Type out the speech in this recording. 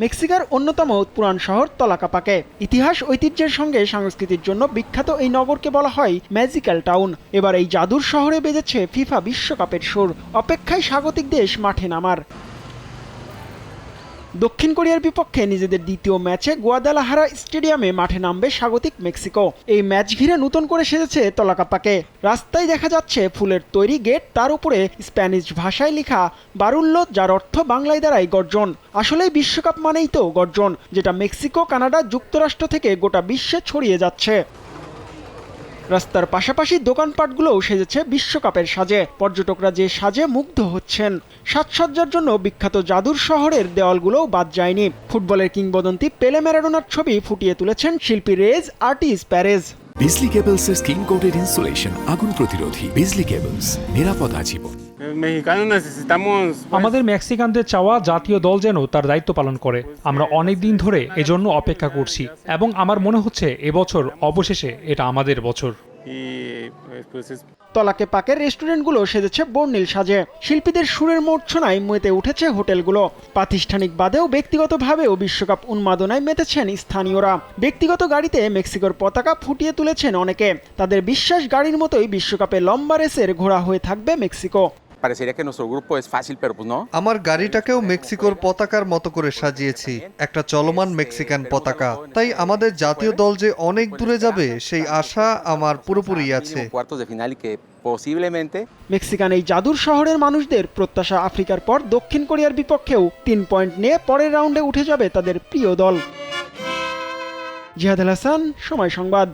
মেক্সিকার অন্যতম পুরান শহর তলাকাপাকে ইতিহাস ঐতিহ্যের সঙ্গে সংস্কৃতির জন্য বিখ্যাত এই নগরকে বলা হয় ম্যাজিক্যাল টাউন। এবার এই জাদুর শহরে বেজেছে ফিফা বিশ্বকাপের সুর। অপেক্ষায় স্বাগতিক দেশ মাঠে নামার। দক্ষিণ কোরিয়ার বিপক্ষে নিজেদের দ্বিতীয় ম্যাচে গুয়াদালাহারা স্টেডিয়ামে মাঠে নামবে স্বাগতিক মেক্সিকো। এই ম্যাচ ঘিরে নতুন করে সেজেছে তলাকাপাকে। রাস্তায় দেখা যাচ্ছে ফুলের তৈরি গেট, তার উপরে স্প্যানিশ ভাষায় লেখা বারুল্লো, যার অর্থ বাংলায় দ্বারাই গর্জন। আসলেই বিশ্বকাপ মানেই তো গর্জন, যেটা মেক্সিকো, কানাডা, যুক্তরাষ্ট্র থেকে গোটা বিশ্বে ছড়িয়ে যাচ্ছে। রাস্তার পাশাপাশি দোকানপাটগুলোও সেজেছে বিশ্বকাপের সাজে। পর্যটকরা যে সাজে মুগ্ধ হচ্ছেন। সাজসজ্জার জন্য বিখ্যাত জাদুর শহরের দেওয়ালগুলোও বাদ যায়নি। ফুটবলের কিংবদন্তি পেলে ম্যারাডোনার ছবি ফুটিয়ে তুলেছেন শিল্পী রেজ আর্টিস প্যারেজ। বিজলি কেবলসের স্কিন কোটেড ইনসুলেশন আগুন প্রতিরোধী। বিজলি কেবলস, নিরাপদ আজীবন। আমাদের মেক্সিকানদের চাওয়া জাতীয় দল যেন তার দায়িত্ব পালন করে। আমরা অনেক দিন ধরে এজন্য অপেক্ষা করছি এবং আমার মনে হচ্ছে এবছর অবশেষে এটা আমাদের বছর। তলাকাপাকের রেস্টুরেন্টগুলো সেজেছে বর্ণিল সাজে। শিল্পীদের সুরের মূর্ছনায় মেতে উঠেছে হোটেলগুলো। প্রাতিষ্ঠানিক বাদেও ব্যক্তিগতভাবেও বিশ্বকাপ উন্মাদনায় মেতেছেন স্থানীয়রা। ব্যক্তিগত গাড়িতে মেক্সিকোর পতাকা ফুটিয়ে তুলেছেন অনেকে। তাদের বিশ্বাস গাড়ির মতোই বিশ্বকাপে লম্বা রেসের ঘোড়া হয়ে থাকবে মেক্সিকো। আমার গাড়িটাকেও মেক্সিকোর পতাকার মতো করে সাজিয়েছি, একটা চলমান মেক্সিকান পতাকা। তাই আমাদের জাতীয় দল যে অনেক দূরে যাবে সেই আশা আমার পুরোপুরি আছে। মেক্সিকান এই জাদুর শহরের মানুষদের প্রত্যাশা, আফ্রিকার পর দক্ষিণ কোরিয়ার বিপক্ষেও 3 পয়েন্ট নিয়ে পরের রাউন্ডে উঠে যাবে তাদের প্রিয় দল। জিহাদ আল হাসান, সময় সংবাদ।